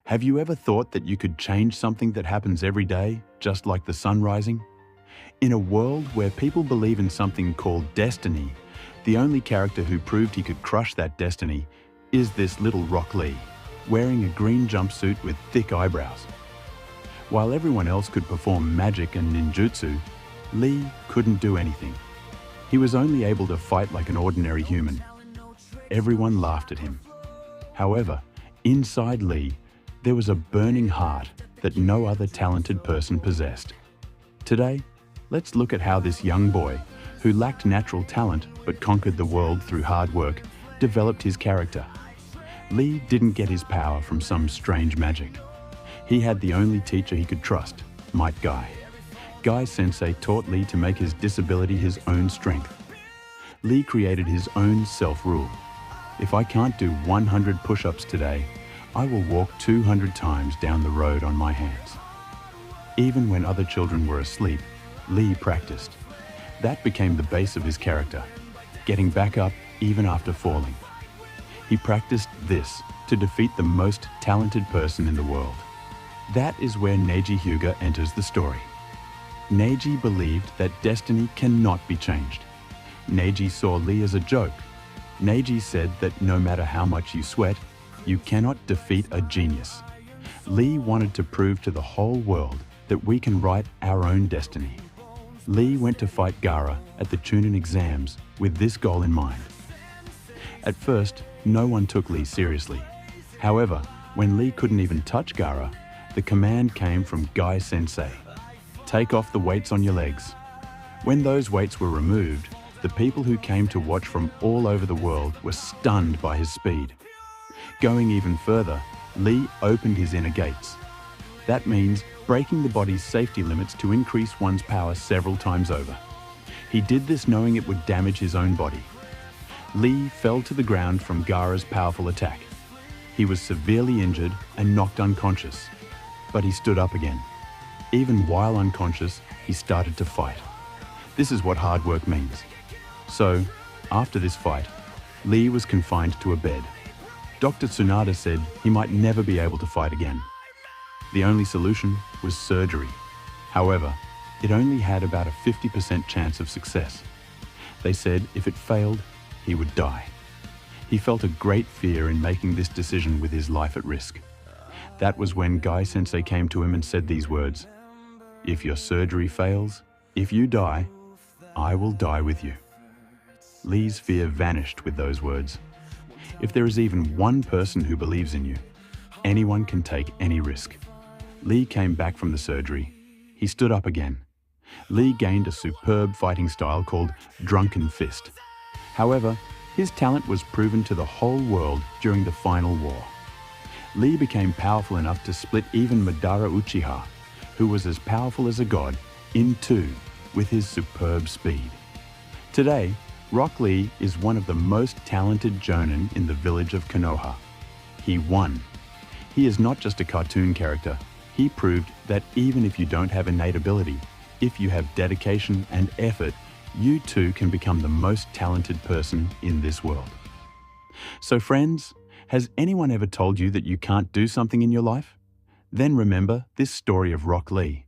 Have you ever thought that you could change something that happens every day, just like the sun rising? In a world where people believe in something called destiny, the only character who proved he could crush that destiny is this little Rock Lee, wearing a green jumpsuit with thick eyebrows. While everyone else could perform magic and ninjutsu, Lee couldn't do anything. He was only able to fight like an ordinary human. Everyone laughed at him. However, inside Lee, there was a burning heart that no other talented person possessed. Today, let's look at how this young boy, who lacked natural talent but conquered the world through hard work, developed his character. Lee didn't get his power from some strange magic. He had the only teacher he could trust, Might Guy. Guy Sensei taught Lee to make his disability his own strength. Lee created his own self-rule. If I can't do 100 push-ups today, I will walk 200 times down the road on my hands. Even when other children were asleep, Lee practiced. That became the base of his character, getting back up even after falling. He practiced this to defeat the most talented person in the world. That is where Neji Hyuga enters the story. Neji believed that destiny cannot be changed. Neji saw Lee as a joke. Neji said that no matter how much you sweat, you cannot defeat a genius. Lee wanted to prove to the whole world that we can write our own destiny. Lee went to fight Gaara at the Chunin exams with this goal in mind. At first, no one took Lee seriously. However, when Lee couldn't even touch Gaara, the command came from Guy Sensei. Take off the weights on your legs. When those weights were removed, the people who came to watch from all over the world were stunned by his speed. Going even further, Lee opened his inner gates. That means breaking the body's safety limits to increase one's power several times over. He did this knowing it would damage his own body. Lee fell to the ground from Gaara's powerful attack. He was severely injured and knocked unconscious, but he stood up again. Even while unconscious, he started to fight. This is what hard work means. So, after this fight, Lee was confined to a bed. Dr. Tsunade said he might never be able to fight again. The only solution was surgery. However, it only had about a 50% chance of success. They said if it failed, he would die. He felt a great fear in making this decision with his life at risk. That was when Guy Sensei came to him and said these words, "If your surgery fails, if you die, I will die with you." Lee's fear vanished with those words. If there is even one person who believes in you, anyone can take any risk. Lee came back from the surgery. He stood up again. Lee gained a superb fighting style called Drunken Fist. However, his talent was proven to the whole world during the final war. Lee became powerful enough to split even Madara Uchiha, who was as powerful as a god, in two with his superb speed. Today, Rock Lee is one of the most talented jonin in the village of Konoha. He won. He is not just a cartoon character. He proved that even if you don't have innate ability, if you have dedication and effort, you too can become the most talented person in this world. So friends, has anyone ever told you that you can't do something in your life? Then remember this story of Rock Lee.